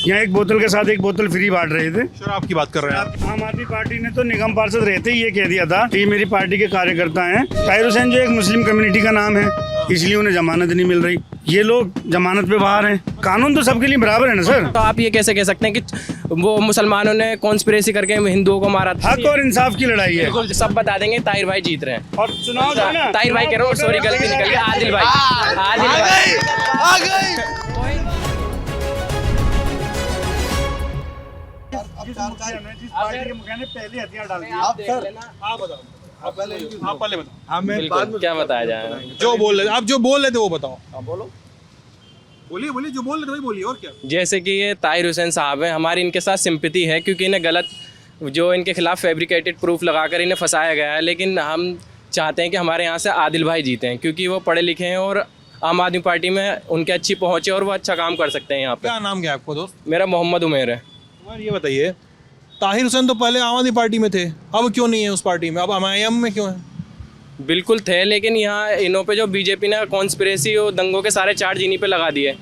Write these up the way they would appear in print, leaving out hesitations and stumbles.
यहाँ एक बोतल के साथ एक बोतल फ्री बांट रहे थे। शराब की बात कर रहे हैं आप। आम आदमी पार्टी ने तो निगम पार्षद रहते ही ये कह दिया था कि मेरी पार्टी के कार्यकर्ता हैं। ताहिर हुसैन जो एक मुस्लिम कम्युनिटी का नाम है, इसलिए उन्हें जमानत नहीं मिल रही। ये लोग जमानत पे बाहर हैं। कानून तो सबके लिए बराबर है ना सर। तो आप ये कैसे कह सकते हैं कि वो मुसलमानों ने कॉन्स्पिरेसी करके हिंदुओं को मारा था? हक और इंसाफ की लड़ाई है। बिल्कुल सब बता देंगे, ताहिर भाई जीत रहे हैं। और चुनाव जो है ना, ताहिर भाई कह रहा हूँ, सॉरी गलती निकल गई, आदिल भाई। आदिल भाई जिस पार्टी के मुखिया ने पहले हथियार डाल दिया। आप बताओ, आप पहले बताओ। बिल्कुल, क्या बताया जाए? जो बोल रहे, आप जो बोल रहे थे वो बताओ। बोलिए जो बोल रहे थे वही बोलिए, और क्या। जैसे कि ये ताहिर हुसैन साहब हैं, हमारी इनके साथ सिंपैथी है क्योंकि इन्हें गलत जो इनके खिलाफ फैब्रिकेटेड प्रूफ लगाकर इन्हें फंसाया गया है। लेकिन हम चाहते हैं कि हमारे यहाँ से आदिल भाई जीते हैं क्योंकि वो पढ़े लिखे हैं और आम आदमी पार्टी में उनके अच्छी पहुँच है और वो अच्छा काम कर सकते हैं यहाँ पे। क्या नाम क्या है आपको दोस्त? मेरा मोहम्मद उमेर है। तुम्हारा ये बताइए, ताहिर हुसैन तो पहले आम आदमी पार्टी में थे, अब क्यों नहीं है उस पार्टी में? अब MIM में क्यों है? बिल्कुल थे, लेकिन यहाँ इन्हों पे जो बीजेपी ने कॉन्स्पिरेसी और दंगों के सारे चार्ज इन्हीं पे लगा दिए।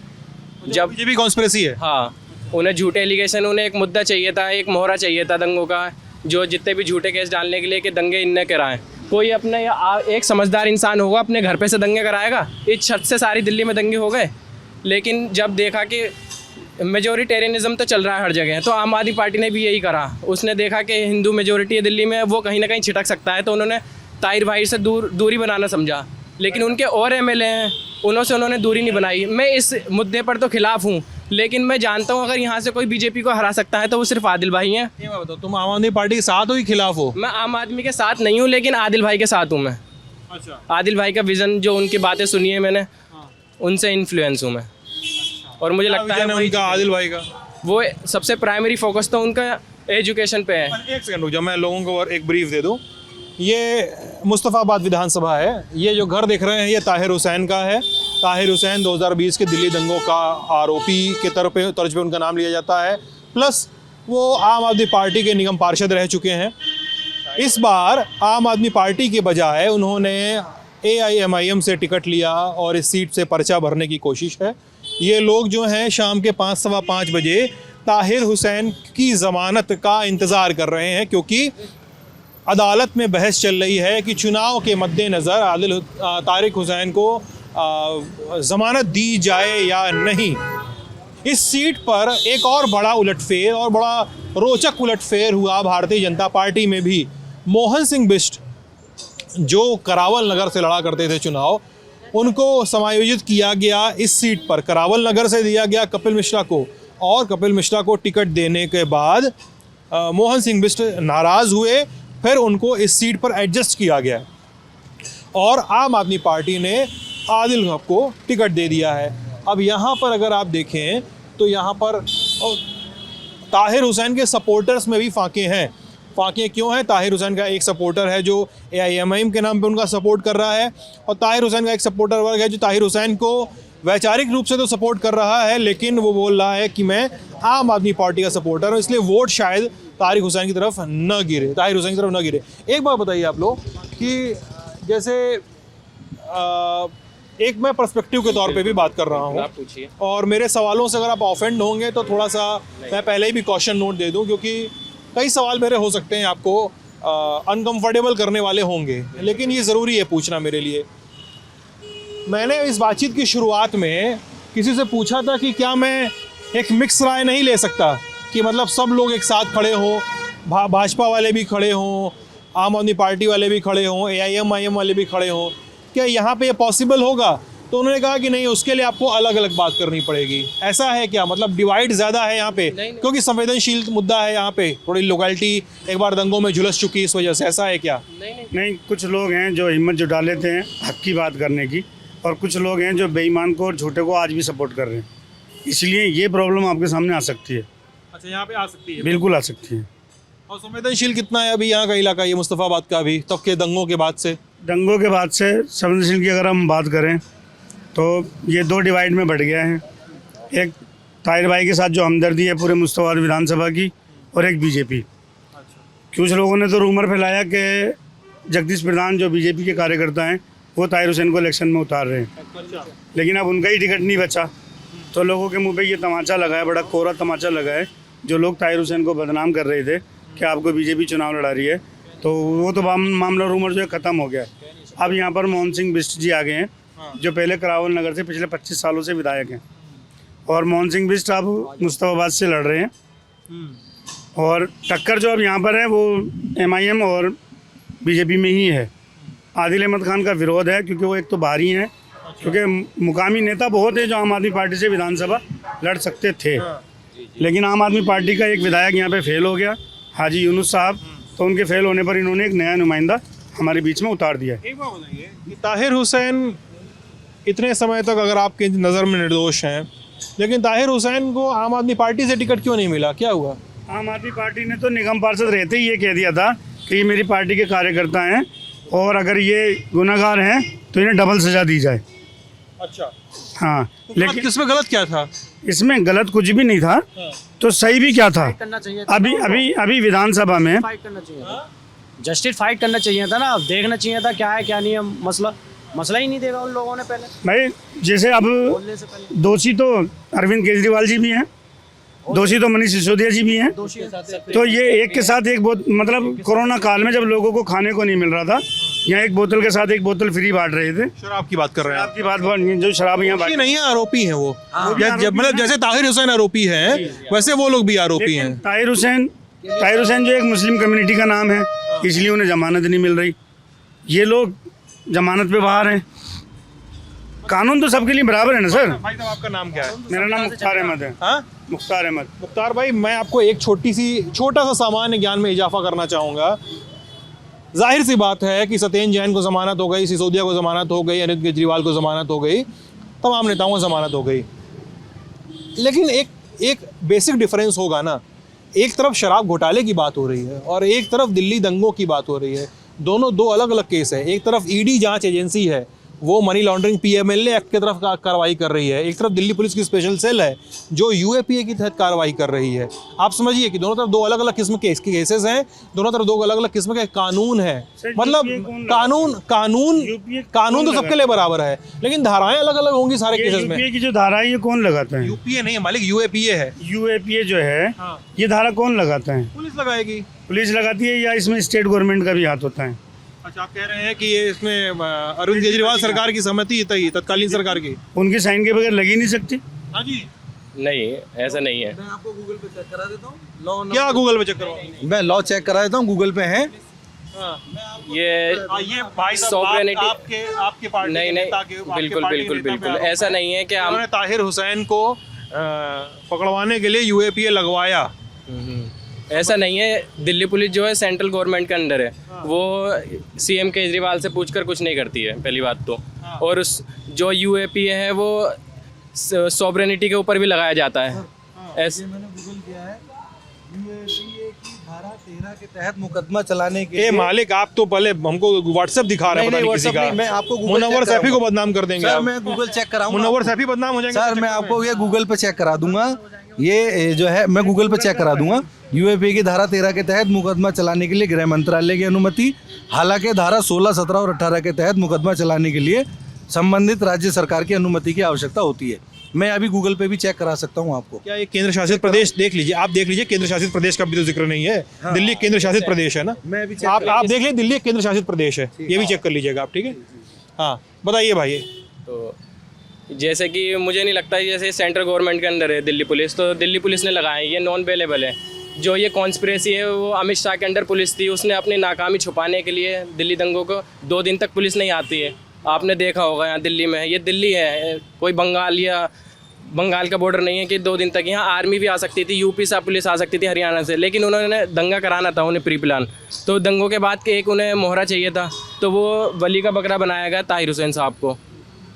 जब बीजेपी कॉन्स्पिरेसी है। हाँ, उन्हें झूठे एलिगेशन, उन्हें एक मुद्दा चाहिए था, एक मोहरा चाहिए था दंगों का, जो जितने भी झूठे केस डालने के लिए कि दंगे इनने कराएं। कोई अपने एक समझदार इंसान होगा अपने घर पे से दंगे कराएगा? इस छत से सारी दिल्ली में दंगे हो गए। लेकिन जब देखा कि मेजोरिटेरियनिज्म तो चल रहा है हर जगह, तो आम आदमी पार्टी ने भी यही करा। उसने देखा कि हिंदू मेजोरिटी है दिल्ली में, वो कहीं ना कहीं छिटक सकता है, तो उन्होंने ताहिर भाई से दूरी बनाना समझा। लेकिन उनके और MLA हैं, उन्होंने दूरी नहीं बनाई। मैं इस मुद्दे पर तो खिलाफ हूँ, लेकिन मैं जानता हूँ अगर यहाँ से कोई बीजेपी को हरा सकता है तो वो सिर्फ आदिल भाई हैं। ये मैं बताओ, तुम आम आदमी पार्टी के साथ हो कि खिलाफ हो? मैं आम आदमी के साथ नहीं हूँ, लेकिन आदिल भाई के साथ हूँ मैं। अच्छा। आदिल भाई का विज़न, जो उनकी बातें सुनी है मैंने, उनसे इन्फ्लुएंस हूँ मैं। और मुझे लगता है उनका आदिल भाई का वो सबसे प्राइमरी फोकस तो उनका एजुकेशन पे है। एक सेकंड रुक जाओ, मैं लोगों को और एक ब्रीफ दे दूं। ये मुस्तफ़ाबाद विधानसभा है। ये जो घर देख रहे हैं ये ताहिर हुसैन का है। ताहिर हुसैन 2020 के दिल्ली दंगों का आरोपी के तर्ज पे उनका नाम लिया जाता है। प्लस वो आम आदमी पार्टी के निगम पार्षद रह चुके हैं। इस बार आम आदमी पार्टी के बजाय उन्होंने AIMIM से टिकट लिया और इस सीट से पर्चा भरने की कोशिश है। ये लोग जो हैं शाम के 5 सवा 5 बजे ताहिर हुसैन की ज़मानत का इंतज़ार कर रहे हैं, क्योंकि अदालत में बहस चल रही है कि चुनाव के मद्देनज़र तारिक हुसैन को ज़मानत दी जाए या नहीं। इस सीट पर एक और बड़ा उलटफेर और बड़ा रोचक उलटफेर हुआ भारतीय जनता पार्टी में भी। मोहन सिंह बिष्ट जो करावल नगर से लड़ा करते थे चुनाव, उनको समायोजित किया गया इस सीट पर। करावल नगर से दिया गया कपिल मिश्रा को, और कपिल मिश्रा को टिकट देने के बाद मोहन सिंह बिष्ट नाराज़ हुए, फिर उनको इस सीट पर एडजस्ट किया गया और आम आदमी पार्टी ने आदिल को टिकट दे दिया है। अब यहाँ पर अगर आप देखें तो यहाँ पर ताहिर हुसैन के सपोर्टर्स में भी फाके हैं। फाके क्यों हैं? ताहिर हुसैन का एक सपोर्टर है जो AIMIM के नाम पे उनका सपोर्ट कर रहा है, और ताहिर हुसैन का एक सपोर्टर वर्ग है जो ताहिर हुसैन को वैचारिक रूप से तो सपोर्ट कर रहा है, लेकिन वो बोल रहा है कि मैं आम आदमी पार्टी का सपोर्टर हूँ, इसलिए वोट शायद तारिक हुसैन की तरफ न गिरे, ताहिर हुसैन की तरफ न गिरे। एक बात बताइए आप लोग कि जैसे एक मैं पर्सपेक्टिव के तौर पे भी बात कर रहा हूँ, और मेरे सवालों से अगर आप ऑफेंड होंगे तो थोड़ा सा मैं पहले ही भी क्वेश्चन नोट दे दूँ, क्योंकि कई सवाल मेरे हो सकते हैं आपको अनकंफर्टेबल करने वाले होंगे, लेकिन ये ज़रूरी है पूछना मेरे लिए। मैंने इस बातचीत की शुरुआत में किसी से पूछा था कि क्या मैं एक मिक्स राय नहीं ले सकता, कि मतलब सब लोग एक साथ खड़े हों, भाजपा वाले भी खड़े हों, आम आदमी पार्टी वाले भी खड़े हों, AIMIM वाले भी खड़े हों, क्या यहाँ पे ये पॉसिबल होगा? तो उन्होंने कहा कि नहीं, उसके लिए आपको अलग अलग बात करनी पड़ेगी। ऐसा है क्या? मतलब डिवाइड ज़्यादा है यहाँ पे, क्योंकि संवेदनशील मुद्दा है यहाँ पे, थोड़ी लोकेलिटी एक बार दंगों में झुलस चुकी इस वजह से। ऐसा है क्या? नहीं, कुछ लोग हैं जो हिम्मत जुटा लेते हैं हक की बात करने की, और कुछ लोग हैं जो बेईमान को और झूठे को आज भी सपोर्ट कर रहे हैं, इसलिए ये प्रॉब्लम आपके सामने आ सकती है। अच्छा, यहाँ पे आ सकती है? बिल्कुल आ सकती है। और संवेदनशील कितना है अभी यहाँ का इलाका, ये मुस्तफ़ाबाद का भी तब के दंगों के बाद से? दंगों के बाद से संवेदनशील की अगर हम बात करें तो ये 2 डिवाइड में बढ़ गया है। एक ताहिर भाई के साथ जो हमदर्दी है पूरे मुस्तफ़ाबाद विधानसभा की, और एक बीजेपी। कुछ लोगों ने तो रूमर फैलाया कि जगदीश प्रधान जो बीजेपी के कार्यकर्ता हैं वो ताहिर हुसैन को इलेक्शन में उतार रहे हैं, लेकिन अब उनका ही टिकट नहीं बचा, तो लोगों के मुंह पे ये तमाचा लगा है, बड़ा कोरा तमाचा लगा है। जो लोग ताहिर हुसैन को बदनाम कर रहे थे कि आपको बीजेपी चुनाव लड़ा रही है, तो वो तो मामला रूमर जो है ख़त्म हो गया है। अब यहाँ पर मोहन सिंह बिष्ट जी आ गए हैं, जो पहले करावल नगर से पिछले 25 सालों से विधायक हैं, और मोहन सिंह बिष्ट अब मुस्तफाबाद से लड़ रहे हैं। और टक्कर जो अब यहाँ पर है वो MIM और बीजेपी में ही है। आदिल अहमद खान का विरोध है क्योंकि वो एक तो बाहरी हैं, क्योंकि मुकामी नेता बहुत है जो आम आदमी पार्टी से विधानसभा लड़ सकते थे, लेकिन आम आदमी पार्टी का एक विधायक यहाँ पे फेल हो गया, हाजी यूनुस साहब, तो उनके फेल होने पर इन्होंने एक नया नुमाइंदा हमारे बीच में उतार दिया है। एक बात बताइए कि ताहिर हुसैन इतने समय तक अगर आपके नज़र में निर्दोष हैं, लेकिन ताहिर हुसैन को आम आदमी पार्टी से टिकट क्यों नहीं मिला, क्या हुआ? आम आदमी पार्टी ने तो निगम पार्षद रहते ही ये कह दिया था कि ये मेरी पार्टी के कार्यकर्ता हैं और अगर ये गुनहगार हैं तो इन्हें डबल सज़ा दी जाए। अच्छा, हाँ, लेकिन किसमें गलत क्या था? इसमें गलत कुछ भी नहीं था, तो सही भी क्या था? अभी विधानसभा में जस्टिफाइड करना चाहिए था ना, अब देखना चाहिए था क्या है क्या नहीं है मसला ही नहीं देगा उन लोगों ने पहले। भाई जैसे अब बोलने से पहले दोषी तो अरविंद केजरीवाल जी भी हैं, दोषी तो मनीष सिसोदिया जी भी हैं, तो ये एक के साथ एक मतलब कोरोना काल में जब लोगों को खाने को नहीं मिल रहा था, यहाँ एक बोतल के साथ एक बोतल फ्री बांट रहे थे। शराब की बात कर रहे हैं आपकी बात जो शराब यहाँ आप? नहीं है, आरोपी हैं वो। मतलब जैसे ताहिर हुसैन आरोपी हैं, वैसे वो लोग भी आरोपी हैं। ताहिर हुसैन जो एक मुस्लिम कम्युनिटी का नाम है, इसलिए उन्हें जमानत नहीं मिल रही। ये लोग जमानत पे बाहर हैं। कानून तो सबके लिए बराबर है ना सर। भाई साहब, आपका नाम क्या है? मेरा नाम मुख्तार अहमद है। हाँ, मुख्तार अहमद। मुख्तार भाई, मैं आपको एक छोटा सा सामान्य ज्ञान में इजाफा करना चाहूँगा। जाहिर सी बात है कि सत्येंद्र जैन को ज़मानत हो गई, सिसोदिया को ज़मानत हो गई, अरविंद केजरीवाल को ज़मानत हो गई, तमाम नेताओं को ज़मानत हो गई, लेकिन एक बेसिक डिफरेंस होगा ना। एक तरफ शराब घोटाले की बात हो रही है और एक तरफ दिल्ली दंगों की बात हो रही है। दोनों दो अलग अलग केस है। एक तरफ ईडी जांच एजेंसी है, वो मनी लॉन्ड्रिंग PMLA एक्ट की तरफ कार्रवाई कर रही है। एक तरफ दिल्ली पुलिस की स्पेशल सेल है जो UAPA के तहत कार्रवाई कर रही है। आप समझिए कि दोनों तरफ दो अलग अलग किस्म के केसेस हैं, दोनों तरफ दो अलग अलग किस्म के कानून है। मतलब कानून तो सबके लिए बराबर है, लेकिन धाराएं अलग अलग होंगी सारे केसेस में। UPA की जो धारा है ये कौन लगाता है? UPA नहीं है मालिक, UAPA है। UAPA जो है ये धारा कौन लगाता है? पुलिस लगाएगी। पुलिस लगाती है या इसमें स्टेट गवर्नमेंट का भी हाथ होता है? अच्छा, आप कह रहे हैं कि ये इसमें अरविंद केजरीवाल सरकार की सहमति थी, तत्कालीन सरकार की, उनकी साइन के बगैर लगी नहीं सकती? हाँ जी। नहीं, ऐसा नहीं है। मैं आपको गूगल पे चेक करा देता हूँ। क्या गूगल पे चेक करवाओ? मैं लॉ चेक करा देता हूँ, गूगल पे है। ये भाई साहब, sovereignty- आपके पार्टी नहीं के नहीं, नेता के- आपके बिल्कुल पार्टी बिल्कुल नेता पे बिल्कुल आरोप ऐसा नहीं है कि हम उन्होंने ताहिर हुसैन को पकड़वाने के लिए UAPA लगवाया। ऐसा नहीं है। दिल्ली पुलिस जो है सेंट्रल गवर्नमेंट के अंडर है, वो CM केजरीवाल से पूछकर कुछ नहीं करती है, पहली बात तो। और उस जो UAPA है वो सॉवरेनिटी के ऊपर भी लगाया जाता है। ऐसे मैंने गूगल किया है, UAPA की धारा 13 के तहत मुकदमा चलाने के ए मालिक, आप तो पहले हमको WhatsApp दिखा रहे हैं, पता नहीं किसी का। मैं आपको गूगल मुनव्वर चेक सैफी को कराऊंगा। बदनाम कर देंगे सर आप। मैं गूगल चेक कराऊंगा। मुनव्वर सैफी बदनाम हो जाएंगे सर मैं आपको ये गूगल पे चेक करा दूंगा, ये जो है मैं गूगल पे चेक करा दूंगा। UAPA की धारा 13 के तहत मुकदमा चलाने के लिए गृह मंत्रालय की अनुमति, हालांकि धारा 16, 17 और 18 के तहत मुकदमा चलाने के लिए संबंधित राज्य सरकार की अनुमति की आवश्यकता होती है। मैं अभी गूगल पे भी चेक करा सकता हूँ आपको। क्या ये केंद्र शासित प्रदेश देख लीजिए, आप देख लीजिए, केंद्र शासित प्रदेश का भी तो जिक्र नहीं है। दिल्ली केंद्र शासित प्रदेश है ना। मैं अभी चेक आप देख लीजिए, दिल्ली एक केंद्र शासित प्रदेश है, ये भी चेक कर लीजिएगा आप, ठीक है? हाँ, बताइए भाई। तो जैसे कि मुझे नहीं लगता जैसे सेंट्रल गवर्नमेंट के अंदर है दिल्ली पुलिस, तो दिल्ली पुलिस ने लगाया है, ये नॉन अवेलेबल है। जो ये कॉन्स्पिरेसी है वो अमित शाह के अंडर पुलिस थी, उसने अपनी नाकामी छुपाने के लिए दिल्ली दंगों को 2 दिन तक पुलिस नहीं आती है। आपने देखा होगा यहाँ दिल्ली में, ये दिल्ली है, कोई बंगाल का बॉर्डर नहीं है कि 2 दिन तक यहाँ आर्मी भी आ सकती थी, यूपी से पुलिस आ सकती थी, हरियाणा से, लेकिन उन्होंने दंगा कराना था, उन्हें प्री प्लान। तो दंगों के बाद के एक उन्हें मोहरा चाहिए था, तो वो बली का बकरा बनाया गया ताहिर हुसैन साहब को।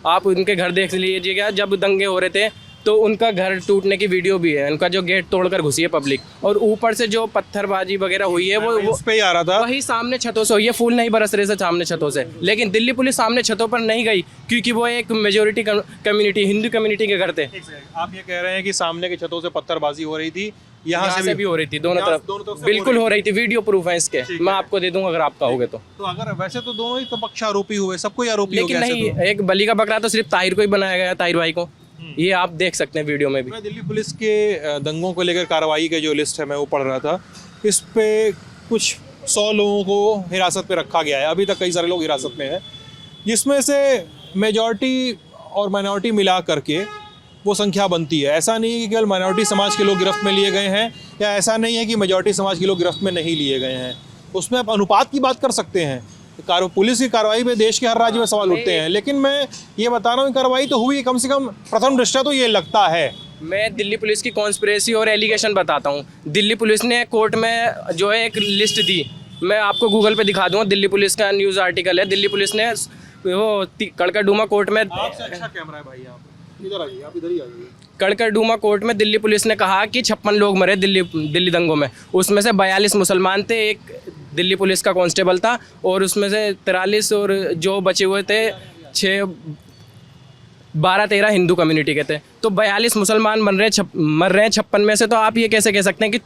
आप उनके घर देख लीजिएगा, जब दंगे हो रहे थे तो उनका घर टूटने की वीडियो भी है, उनका जो गेट तोड़कर घुसी है पब्लिक, और ऊपर से जो पत्थरबाजी वगैरह हुई है वो उस पे ही आ रहा था। वही सामने छतों से हुई है, फूल नहीं बरस रहे थे सामने छतों से। लेकिन दिल्ली पुलिस सामने छतों पर नहीं गई क्योंकि वो एक मेजोरिटी कम्युनिटी, हिंदू कम्युनिटी के घर थे। आप ये कह रहे हैं कि सामने की छतों से पत्थरबाजी हो रही थी, यहाँ से भी हो रही थी, दोनों तरफ बिल्कुल हो रही थी, वीडियो प्रूफ है इसके, मैं आपको दे दूंगा अगर आप कहोगे तो। अगर वैसे तो दोनों ही पक्ष आरोपी हुए, सबको ही आरोपी हो लेकिन गया नहीं, एक बली का बकरा तो सिर्फ ताहिर को ही बनाया गया, ताहिर भाई को। ये आप देख सकते हैं वीडियो में भी। मैं दिल्ली पुलिस के दंगों को लेकर कार्रवाई के जो लिस्ट है मैं वो पढ़ रहा था। इस पे कुछ 100 लोगों को हिरासत पे रखा गया है, अभी तक कई सारे लोग हिरासत में हैं, जिसमें से मेजॉरिटी और माइनॉरिटी मिला करके वो संख्या बनती है। ऐसा नहीं है कि केवल माइनॉरिटी समाज के लोग गिरफ्त में लिए गए हैं, या ऐसा नहीं है कि मेजॉरिटी समाज के लोग गिरफ्त में नहीं लिए गए हैं। उसमें आप अनुपात की बात कर सकते हैं। पुलिस की कार्रवाई में देश के हर राज्य में सवाल उठते हैं, लेकिन मैं ये बता रहा हूँ कार्रवाई तो हुई, कम से कम प्रथम दृष्टया तो ये लगता है। मैं दिल्ली पुलिस की कॉन्स्पिरेसी और एलिगेशन बताता हूँ। दिल्ली पुलिस ने कोर्ट में जो है एक लिस्ट दी, मैं आपको गूगल पे दिखा दूंगा, दिल्ली पुलिस का न्यूज़ आर्टिकल है। दिल्ली पुलिस ने वो कड़कड़डूमा कोर्ट में, आपसे अच्छा कैमरा है भाई, यहाँ पे इधर आइए, आप इधर ही आइए। कड़कड़डूमा कोर्ट में दिल्ली पुलिस ने कहा कि 56 लोग मरे दिल्ली दंगों में, उसमें से 42 मुसलमान थे, एक दिल्ली पुलिस का कांस्टेबल था, और उसमें से 43 और जो बचे हुए थे 12-13 हिंदू कम्युनिटी के थे। तो 42 मुसलमान मर रहे हैं 56 में से। तो आप ये कैसे कह सकते हैं कि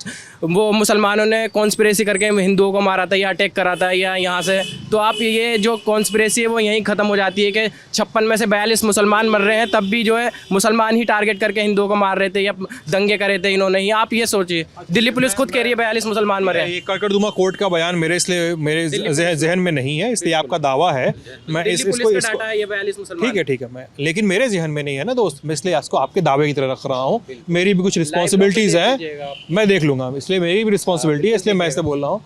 वो मुसलमानों ने कॉन्स्पिरेसी करके हिंदुओं को मारा था या अटैक करा था या यहाँ से? तो आप ये जो कॉन्स्पिरेसी है वो यहीं ख़त्म हो जाती है कि 56 में से 42 मुसलमान मर रहे हैं, तब भी जो है मुसलमान ही टारगेट करके हिंदुओं को मार रहे थे या दंगे करे थे इन्होंने ही। आप ये सोचिए, दिल्ली पुलिस खुद कह रही है 42 मुसलमान मरे हैं। ये कड़कड़डूमा कोर्ट का बयान मेरे जहन में नहीं है, इसलिए आपका दावा है। मैं इसको डाटा है ये 42 मुसलमान। ठीक है, मैं लेकिन मेरे जहन में नहीं है ना दोस्त, मैं इसलिए इसको आपके दावे की तरह रख रहा हूँ। मेरी भी कुछ रिस्पॉन्सिबिलिटीज़ हैं, मैं देख लूँगा, इसलिए मेरी भी रिस्पॉन्सिबिलिटी है, इसलिए मैं इससे बोल रहा हूँ।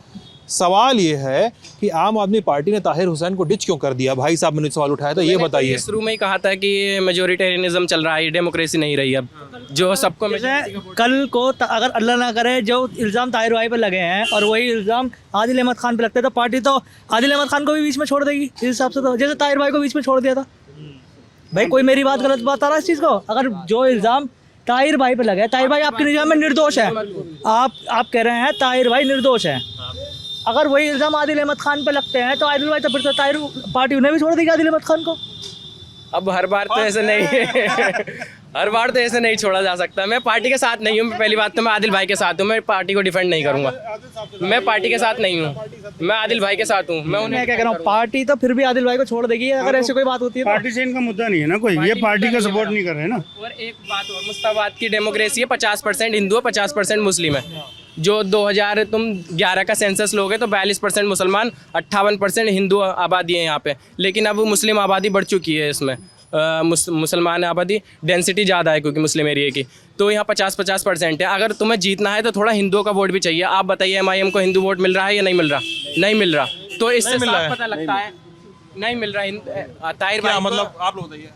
सवाल ये है कि आम आदमी पार्टी ने ताहिर हुसैन को डिच क्यों कर दिया? भाई साहब ने सवाल उठाया था, ये बताइए। शुरू में ही कहा था कि ये मेजोरिटेरियनिज्म चल रहा है, डेमोक्रेसी नहीं रही अब, जो सबको कल को अगर अल्लाह ना करे जो इल्ज़ाम ताहिर भाई पे लगे हैं और वही इल्ज़ाम आदिल अहमद खान पे लगते तो पार्टी तो आदिल अहमद खान को भी बीच में छोड़ देगी इस हिसाब से। तो जैसे ताहिर भाई को बीच में छोड़ दिया था। भाई कोई मेरी बात गलत बात आ रहा है इस चीज़ को? अगर जो इल्ज़ाम ताहिर भाई पे लगे है, ताहिर भाई आपके निजाम में निर्दोष है, आप कह रहे हैं ताहिर भाई निर्दोष है, अगर वही इल्ज़ाम आदिल अहमद खान पे लगते हैं तो आदिल भाई तो फिर तो ताहिर पार्टी उन्हें भी छोड़ देगी आदिल अहमद खान को। अब हर बार तो ऐसे नहीं हर बार तो ऐसे नहीं छोड़ा जा सकता। मैं पार्टी के साथ नहीं हूँ, पहली बात तो मैं आदिल भाई के साथ हूँ, मैं पार्टी को डिफेंड नहीं करूँगा। मैं पार्टी के साथ नहीं हूँ, मैं आदिल भाई के साथ हूँ। मैं उन्हें क्या कह रहा हूँ, पार्टी तो फिर भी आदिल भाई को छोड़ देगी अगर ऐसी कोई बात होती है। पार्टी से इनका मुद्दा नहीं है ना कोई, ये पार्टी का सपोर्ट नहीं कर रहे हैं ना। और एक बात और, मुस्ताबाद की डेमोक्रेसी है, 50% हिंदू है, 50% मुस्लिम है। जो 2011 का सेंसस लोगे तो 42% मुसलमान, 58% हिंदू आबादी है यहाँ पे। लेकिन अब मुस्लिम आबादी बढ़ चुकी है इसमें, मुसलमान आबादी डेंसिटी ज़्यादा है क्योंकि मुस्लिम एरिया की। तो यहाँ 50% है। अगर तुम्हें जीतना है तो थोड़ा हिंदुओं का वोट भी चाहिए। आप बताइए MIM को हिंदू वोट मिल रहा है या नहीं मिल रहा? नहीं मिल रहा। तो इससे साफ पता लगता है नहीं मिल रहा। ताहिर भाई मतलब आप लोग बताइए।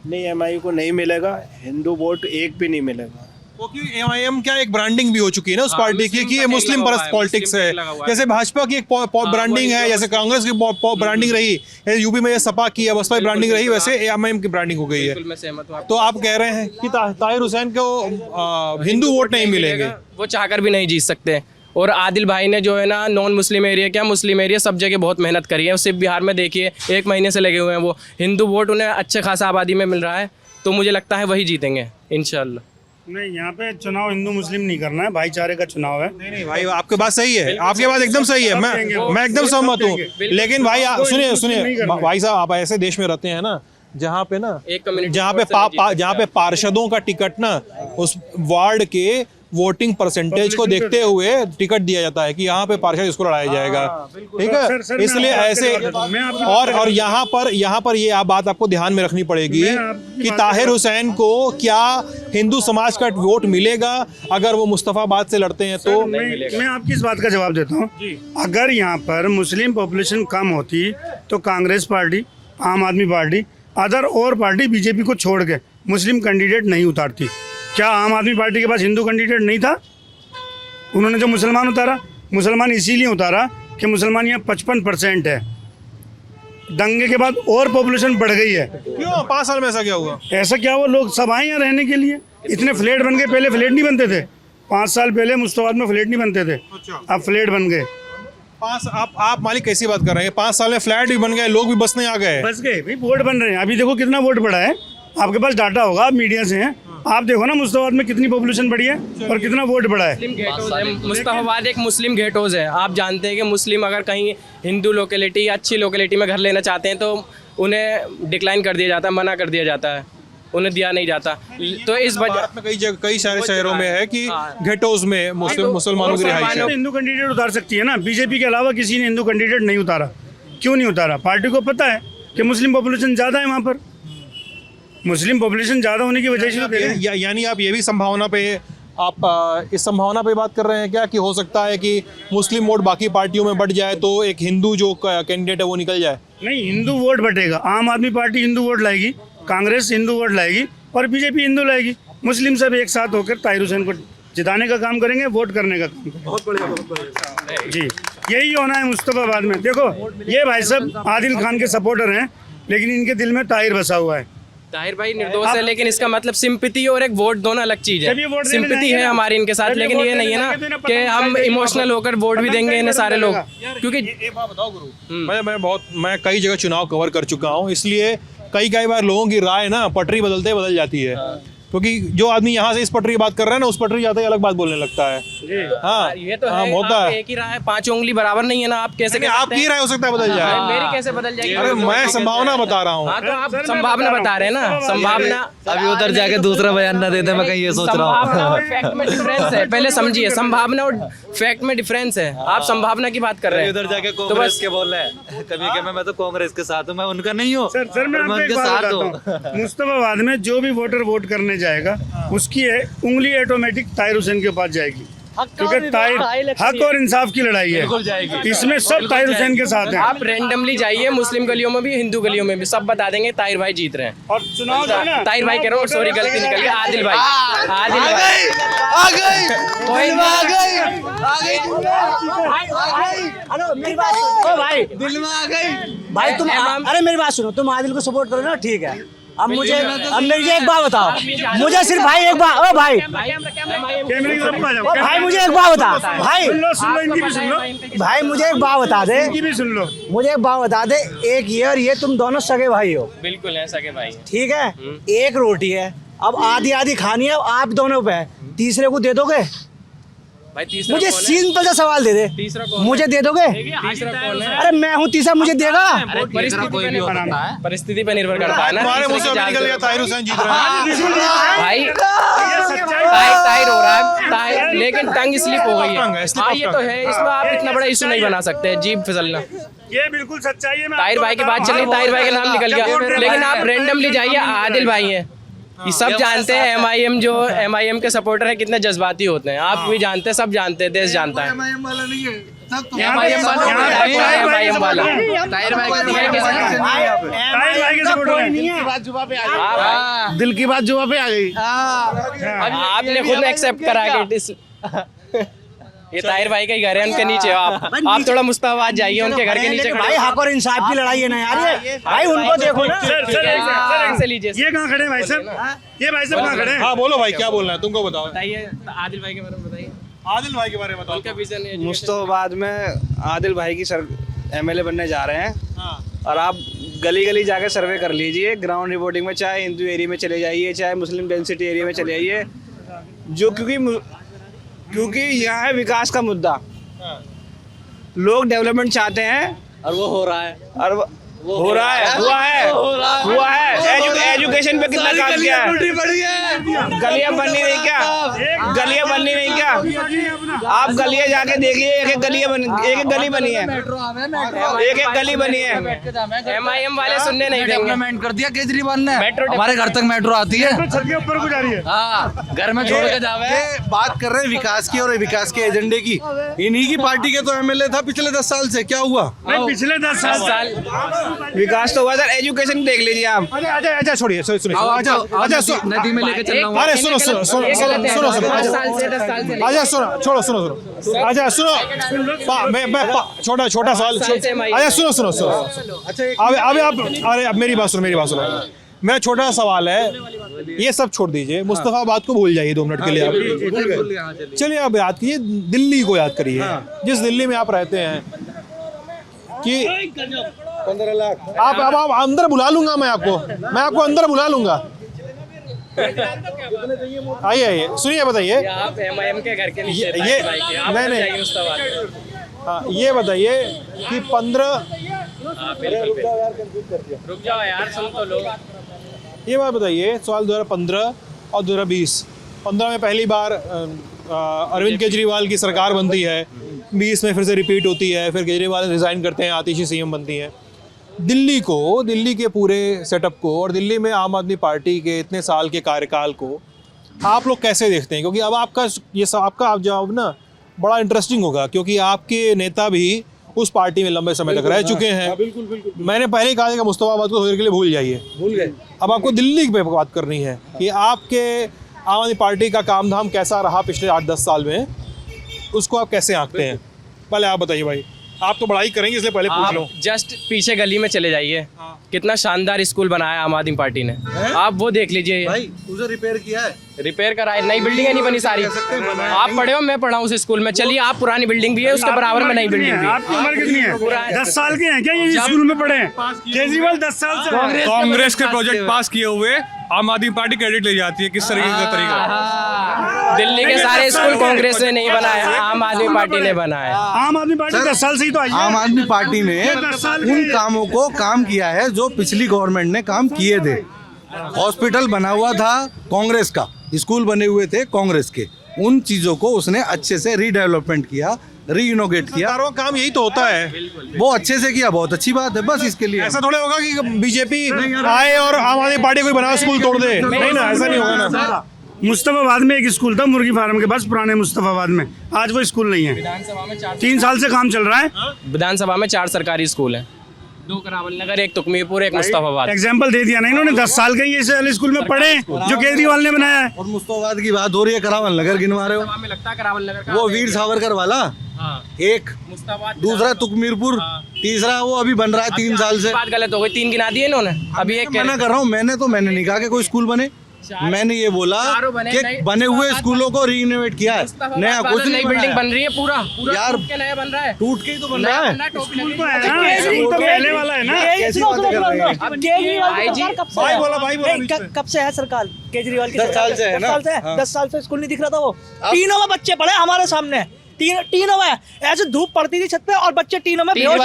नहीं, MIU को नहीं मिलेगा, हिंदू वोट एक भी नहीं मिलेगा। क्योंकि MIM क्या एक ब्रांडिंग भी हो चुकी है ना उस पार्टी की कि ये मुस्लिम परस्त पॉलिटिक्स है। जैसे भाजपा की एक ब्रांडिंग है, जैसे कांग्रेस की ब्रांडिंग रही, यूपी में ये सपा की है, बसपा की ब्रांडिंग रही, वैसे MIM की ब्रांडिंग हो गई है। मैं सहमत हूँ। तो आप कह रहे हैं कि ताहिर हुसैन को हिंदू वोट नहीं मिलेंगे? वो चाहकर भी नहीं जीत सकते। और आदिल भाई ने जो है ना नॉन मुस्लिम एरिया क्या मुस्लिम एरिया सब जगह बहुत मेहनत करी है। सिर्फ बिहार में देखिए 1 महीने से लगे हुए हैं वो। हिंदू वोट उन्हें अच्छे खासा आबादी में मिल रहा है, तो मुझे लगता है वही जीतेंगे इंशाल्लाह। नहीं, यहाँ पे चुनाव हिंदू मुस्लिम नहीं करना है, भाईचारे का चुनाव है। नहीं भाई, आपकी बात सही है, आपकी बात एकदम सही है, मैं एकदम सहमत हूँ। लेकिन भाई सुनिए भाई साहब, आप ऐसे देश में रहते हैं ना जहाँ पे ना जहाँ पे पार्षदों का टिकट ना उस वार्ड के वोटिंग परसेंटेज को देखते हुए टिकट दिया जाता है कि यहाँ पे पार्षद इसको लड़ाया जाएगा, ठीक है। इसलिए ऐसे और यहाँ पर ये बात आपको ध्यान में रखनी पड़ेगी कि ताहिर हुसैन को क्या हिंदू समाज का वोट मिलेगा अगर वो मुस्तफाबाद से लड़ते हैं? तो मैं आपकी इस बात का जवाब देता हूँ। अगर यहाँ पर मुस्लिम पॉपुलेशन कम होती तो कांग्रेस पार्टी, आम आदमी पार्टी, अदर और पार्टी बीजेपी को छोड़ के मुस्लिम कैंडिडेट नहीं उतारती। क्या आम आदमी पार्टी के पास हिंदू कैंडिडेट नहीं था? उन्होंने जो मुसलमान उतारा, मुसलमान इसीलिए उतारा कि मुसलमान यहाँ 55% है। दंगे के बाद और पॉपुलेशन बढ़ गई है। क्यों 5 साल में ऐसा क्या हुआ? ऐसा क्या हुआ? लोग सब आए यहाँ रहने के लिए। इतने फ्लैट बन गए, पहले फ्लैट नहीं बनते थे। 5 साल पहले मुस्तफाबाद में फ्लैट नहीं बनते थे, अब फ्लैट बन गए। आप मालिक कैसी बात कर रहे हैं? 5 साल में फ्लैट भी बन गए, लोग भी बसने आ गए। बस गए भाई, वोट बन रहे हैं। अभी देखो कितना वोट बढ़ा है, आपके पास डाटा होगा, आप मीडिया से हैं, आप देखो ना मुस्तफाबाद में कितनी पॉपुलेशन बढ़ी है और कितना वोट बढ़ा है। मुस्तफाबाद एक मुस्लिम घेटोज है। आप जानते हैं कि मुस्लिम अगर कहीं हिंदू लोकेलिटी या अच्छी लोकेलिटी में घर लेना चाहते हैं तो उन्हें डिक्लाइन कर दिया जाता है, मना कर दिया जाता है। उन्हें दिया नहीं जाता। तो इस वजह भारत में कई सारे शहरों में है कि गेटोज में मुसलमानों की रिहाइश है। हिंदू कैंडिडेट उतार सकती है ना, बीजेपी के अलावा किसी ने हिंदू कैंडिडेट नहीं उतारा। क्यों नहीं उतारा? पार्टी को पता है कि मुस्लिम पॉपुलेशन ज़्यादा है वहाँ पर, मुस्लिम पॉपुलेशन ज़्यादा होने की वजह से तो दे रहे हैं। यानी आप ये भी संभावना पे आप इस संभावना पे बात कर रहे हैं क्या कि हो सकता है कि मुस्लिम वोट बाकी पार्टियों में बढ़ जाए तो एक हिंदू जो कैंडिडेट है वो निकल जाए? नहीं, हिंदू वोट बटेगा। आम आदमी पार्टी हिंदू वोट लाएगी, कांग्रेस हिंदू वोट लाएगी और बीजेपी हिंदू लाएगी। मुस्लिम सब एक साथ होकर ताहिर हुसैन को जिताने का काम करेंगे, वोट करने का काम करेंगे। बहुत बढ़िया जी, यही होना है मुस्तफाबाद में। देखो ये भाई साहब आदिल खान के सपोर्टर हैं, लेकिन इनके दिल में ताहिर बसा हुआ है। ताहिर भाई निर्दोष है, लेकिन इसका मतलब सिंपैथी और एक वोट दोनों अलग चीज है। सिंपैथी है हमारी इनके साथ, लेकिन ये नहीं है ना कि हम इमोशनल होकर वोट भी देंगे इन्हें सारे लोग। क्योंकि एक बात बताओ गुरु, मैं कई जगह चुनाव कवर कर चुका हूँ, इसलिए कई बार लोगों की राय ना पटरी बदलते बदल जाती है। क्योंकि जो आदमी यहाँ से इस पटरी की बात कर रहा है ना, उस पटरी जाते ही अलग बात बोलने लगता है। हाँ, ये तो है, होता आप है। एक ही राय, 5 उंगली बराबर नहीं है ना। आप कैसे आपकी राय हो सकता है बदल जाए, मेरी कैसे बदल जाएगी? अरे मैं संभावना बता रहा हूँ। हाँ, तो आप संभावना बता रहे हैं ना, संभावना। अभी उधर जाके दूसरा बयान ना देते, मैं कहीं ये सोच रहा संभावना हूँ। और फैक्ट में डिफरेंस है, पहले समझिए। संभावना और फैक्ट में डिफरेंस है। आप संभावना की बात कर रहे हैं, उधर जाके तो कांग्रेस बस के बोल रहे हैं कभी कि मैं तो कांग्रेस के साथ हूँ, मैं उनका नहीं हूँ। सर मैं आपको एक बात बताता हूँ, मुस्तफाबाद में जो भी वोटर वोट करने जाएगा उसकी उंगली ऑटोमेटिक ताहिर हुसैन के पास जाएगी, क्योंकि ताहिर हक और इंसाफ की लड़ाई है, इसमें सब ताहिर हुसैन के साथ हैं। आप रैंडमली जाइए, मुस्लिम गलियों में भी हिंदू गलियों में भी, सब बता देंगे ताहिर भाई जीत रहे हैं। और चुनाव जो है ना, ताहिर भाई कह रहा हूँ, सॉरी गलती निकल गई, आदिल भाई। आदिल भाई भाई तुम अरे मेरी बात सुनो, तुम आदिल को सपोर्ट करो ना, ठीक है। अब मुझे एक बात बताओ, मुझे सिर्फ भाई एक बात, ओ भाई कैमरे की तरफ आ जाओ। भाई मुझे एक बात बता भाई, सुन लो इनकी भी सुन लो, भाई मुझे एक बात बता दे, इनकी भी सुन लो। मुझे एक बात बता दे, एक ये और ये तुम दोनों सगे भाई हो, बिल्कुल है, सगे भाई। ठीक है। एक रोटी है, अब आधी आधी खानी है, आप दोनों पे है, तीसरे को दे दोगे? भाई तीसरा मुझे कौन है? सिंपल सा सवाल दे दे, तीसरा कौन मुझे दे दोगे? तीसरा कौन है? अरे मैं हूँ तीसरा, मुझे देगा? परिस्थिति पे निर्भर करता है ना। तुम्हारे मुंह से तीसरे की निकल गया जान ताहिर हुसैन जीत रहा है। भाई ताहिर हो रहा है, ताहिर, लेकिन टंग स्लिप हो गई टंग है, है। slip हाँ of ये tongue। तो है, इसमें आप इतना बड़ा इशू नहीं बना सकते, जीभ फिसलना। ये बिल्कुल सच्चाई है। मैं ताहिर आपको भाई की बता बात चल रही, रहा हूँ, ताहिर भाई का नाम निकल जब वोट गया, देना लेकिन है, आप रैंडमली जाइए, आदिल भाई हैं, ये सब जानते हैं। MIM जो MIM के सपोर्टर हैं कितने जज्बाती होते हैं, आप भी जानते हैं, सब जानते हैं, देश जानता है। यहाँ पे MIM वाला ताहिर भाई वाला ताहिर भाई के सपोर्टर हैं। दिल की बात जुबा पे आ गई। आपने खुद एक्सेप्ट करा के ये ताहिर भाई का ही घर है, उनके नीचे हो आप थोड़ा मुस्ताबाद जाइए, उनके घर के नीचे भाई हक और इंसाफ की लड़ाई है ना यार, ये भाई उनको देखो ना। सर से लीजिए। ये कहाँ खड़े हैं भाई साहब? ये भाई साहब कहाँ खड़े हैं? हाँ बोलो भाई, क्या बोलना है तुमको, बताओ। बताइए आदिल भाई के बारे में, बताइए आदिल भाई के बारे में बताओ। उनका विजन है। मुस्तफाबाद में आदिल भाई की MLA बनने जा रहे हैं, हाँ। और आप गली गली जाके सर्वे कर लीजिए, ग्राउंड रिपोर्टिंग में, चाहे हिंदू एरिया में चले जाइए, चाहे मुस्लिम डेंसिटी एरिया में चले जाइए, जो क्योंकि यहाँ है विकास का मुद्दा। लोग डेवलपमेंट चाहते हैं और वो हो रहा है, और हो रहा है, हुआ है। एजुकेशन पे कितना काम किया है, गलियां बननी नहीं क्या, गलियां बननी नहीं क्या? आप गलियां जाके देखिए, एक एक गली बनी है, एक एक गली बनी है। MIM वाले सुनने नहीं देंगे। डेवलपमेंट कर दिया केजरीवाल ने, मेट्रो हमारे घर तक मेट्रो आती है। छत के ऊपर को जा रही है। हाँ, घर में छोड़ के जावे। ये बात कर रहे हैं विकास की और विकास के एजेंडे की, इन्हीं की पार्टी के तो MLA था पिछले 10 साल से, क्या हुआ? नहीं, पिछले 10 साल विकास तो हुआ सर, एजुकेशन देख लीजिए आप। अच्छा छोड़िए, सुनिए, अच्छा नदी में लेके चल रहा हूँ। अरे सुनो, अच्छा सुनो, छोटा सवाल। अच्छा सुनो, अभी आप, अरे अब मेरी बात सुनो। मेरा छोटा सवाल है, ये सब छोड़ दीजिए, मुस्तफाबाद को भूल जाइए 2 मिनट के लिए आप। चलिए आप याद कीजिए, दिल्ली को याद करिए, जिस दिल्ली में आप रहते हैं, कि 15 लाख आप अब अंदर बुला लूंगा, मैं आपको अंदर बुला लूंगा। आइए सुनिए, बताइए। आप MIM के घर के नीचे ये नहीं, हाँ, ये बताइए कि 15 रुक जाओ यार, सुन तो लो। ये बात बताइए, साल 2015 और 2020, 15 में पहली बार अरविंद केजरीवाल की सरकार बनती है, 20 में फिर से रिपीट होती है, फिर केजरीवाल रिज़ाइन करते हैं, आतिशी सीएम बनती है। दिल्ली के पूरे सेटअप को और दिल्ली में आम आदमी पार्टी के इतने साल के कार्यकाल को आप लोग कैसे देखते हैं? क्योंकि अब आपका जवाब ना बड़ा इंटरेस्टिंग होगा, क्योंकि आपके नेता भी उस पार्टी में लंबे समय तक रह चुके हैं। बिल्कुल। मैंने पहले ही कहा था कि मुस्तफाबाद को थोड़ी देर के लिए भूल जाइए, भूल गए। अब आपको दिल्ली पे बात करनी है कि आपके आम आदमी पार्टी का काम धाम कैसा रहा पिछले 8-10 साल में, उसको आप कैसे आंकते हैं? पहले आप बताइए भाई, आप तो बड़ा ही करेंगे इसलिए पहले पूछ लो। जस्ट पीछे गली में चले जाइए, कितना शानदार स्कूल बनाया आम आदमी पार्टी ने, आप वो देख लीजिए। भाई उसे रिपेयर किया है, रिपेयर कराए, नई बिल्डिंगें नहीं बनी सारी। आप पढ़े हो, मैं पढ़ा हूँ उस स्कूल में। चलिए, आप पुरानी बिल्डिंग भी है, उसके बराबर में नई बिल्डिंग भी है। आपकी उम्र कितनी है? 10 साल के हैं क्या ये स्कूल में पढ़े हैं? केजरीवाल 10 साल से कांग्रेस के प्रोजेक्ट पास किए हुए आम आदमी पार्टी क्रेडिट ले जाती है, किस तरीके का तरीका? दिल्ली के सारे स्कूल कांग्रेस ने नहीं बनाए, आम आदमी पार्टी ने बनाया। आम आदमी पार्टी 10 साल से ही तो आई है। आम आदमी पार्टी ने उन कामों को काम किया है जो पिछली गवर्नमेंट ने काम किए थे। हॉस्पिटल बना हुआ था कांग्रेस का, स्कूल बने हुए थे कांग्रेस के, उन चीजों को उसने अच्छे से रीडेवलपमेंट किया, रीइनोवेट किया। सरकारों का काम यही तो होता है, वो अच्छे से किया, बहुत अच्छी बात है। बस इसके लिए ऐसा थोड़े होगा कि बीजेपी आए और आम आदमी पार्टी कोई बना स्कूल तोड़ दे, नहीं ना, ऐसा नहीं होगा ना। मुस्तफाबाद में एक स्कूल था मुर्गी फार्म के पास, पुराने मुस्तफाबाद में, आज वो स्कूल नहीं है। विधानसभा में 3 साल से काम चल रहा है। विधानसभा में 4 सरकारी स्कूल हैं, 2 करावल नगर, 1 तुकमीरपुर, 1 मुस्तफाबाद। एग्जाम्पल दे दिया ना इन्होंने, 10 साल के ये वाले स्कूल में पढ़े जो केजरीवाल ने बनाया है। और मुस्तफाबाद की बात हो रही है, करावल नगर गिनवा रहे हो, में लगता है करावल नगर वो वीर सावरकर वाला एक, दूसरा तुकमीरपुर, तीसरा वो अभी बन रहा है 3 साल से। बात गलत हो गई, 3 गिना दिए इन्होंने, अभी एक मना कर रहा हूँ, मैंने नहीं कहा कि कोई स्कूल बने, मैंने ये बोला कि बने हुए स्कूलों को रीइनोवेट किया है, नया कुछ नई बिल्डिंग बन रही है, पूरा यार टूट के नया बन रहा है, टूट के ही तो बन रहा है। स्कूल तो है ना, स्कूल तो पहले वाला है ना। कैसी बातें कर रहे हैं? कब से है सरकार केजरीवाल की? 10 साल से है ना। 10 साल से स्कूल नहीं दिख रहा था वो। तीनों में बच्चे पढ़े हमारे सामने, तीनों में ऐसे धूप पड़ती थी छत पे और बच्चे तीनों में बेहोश हो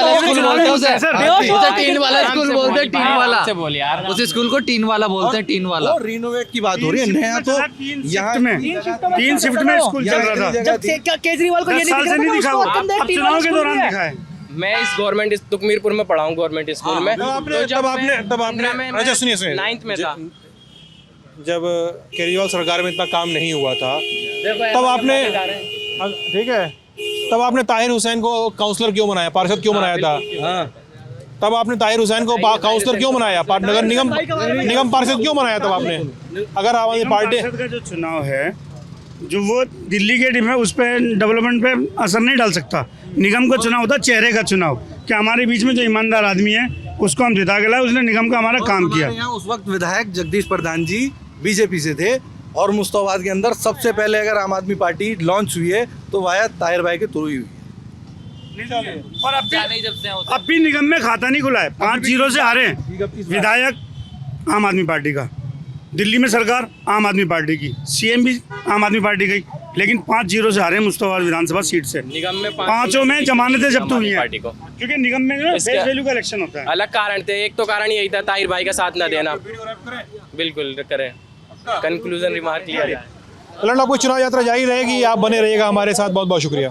गए। टीन वाला स्कूल बोलते हैं, टीन वाला बोल यार, उस स्कूल को टीन वाला बोलते हैं, टीन वाला। और रिनोवेट की बात हो रही है, नया तो यहाँ में 3 शिफ्ट में स्कूल चल रहा था। जब केजरीवाल को ये 10 साल से नहीं दिखा, वो अब चुनाव के दौरान दिखा है। मैं इस गवर्नमेंट तुकमीरपुर में पढ़ा हूँ, गवर्नमेंट स्कूल में। तब आपने अच्छा सुनिए 9th में था, जब केजरीवाल सरकार में इतना काम नहीं हुआ था, तब आपने, ठीक है, तब आपने ताहिर हुसैन को काउंसलर क्यों बनाया, पार्षद क्यों बनाया था? तब आपने ताहिर हुसैन को काउंसलर क्यों बनाया, नगर निगम पार्षद क्यों बनाया तब आपने? अगर आम आदमी पार्टी का जो चुनाव है, जो वो दिल्ली के टीम है, उस पर डेवलपमेंट पे असर नहीं डाल सकता। निगम का चुनाव होता है चेहरे का चुनाव, कि हमारे बीच में जो ईमानदार आदमी है उसको हम जिता के लाए, उसने निगम का हमारा काम किया। यहाँ उस वक्त विधायक जगदीश प्रधान जी बीजेपी से थे, और मुस्तफाबाद के अंदर सबसे पहले अगर आम आदमी पार्टी लॉन्च हुई है तो वाया ताहिर भाई के थ्रू ही हुई है। और अब भी निगम में खाता नहीं खुला है, 5-0 से हारे विधायक आम आदमी पार्टी का, दिल्ली में सरकार आम आदमी पार्टी की, सीएम भी आम आदमी पार्टी की, लेकिन 5-0 से हारे मुस्तफाबाद विधानसभा सीट से। निगम में 5 में जमानतें जब्त हुई हैं पार्टी को, क्योंकि निगम में फेस वैल्यू का इलेक्शन होता है। अलग कारण थे, एक तो कारण यही था ताहिर भाई का साथ न देना। बिल्कुल करें, कंक्लूजन रिमार्क क्लियर है। आपको चुनाव यात्रा जारी रहेगी, आप बने रहिएगा हमारे साथ। बहुत बहुत शुक्रिया।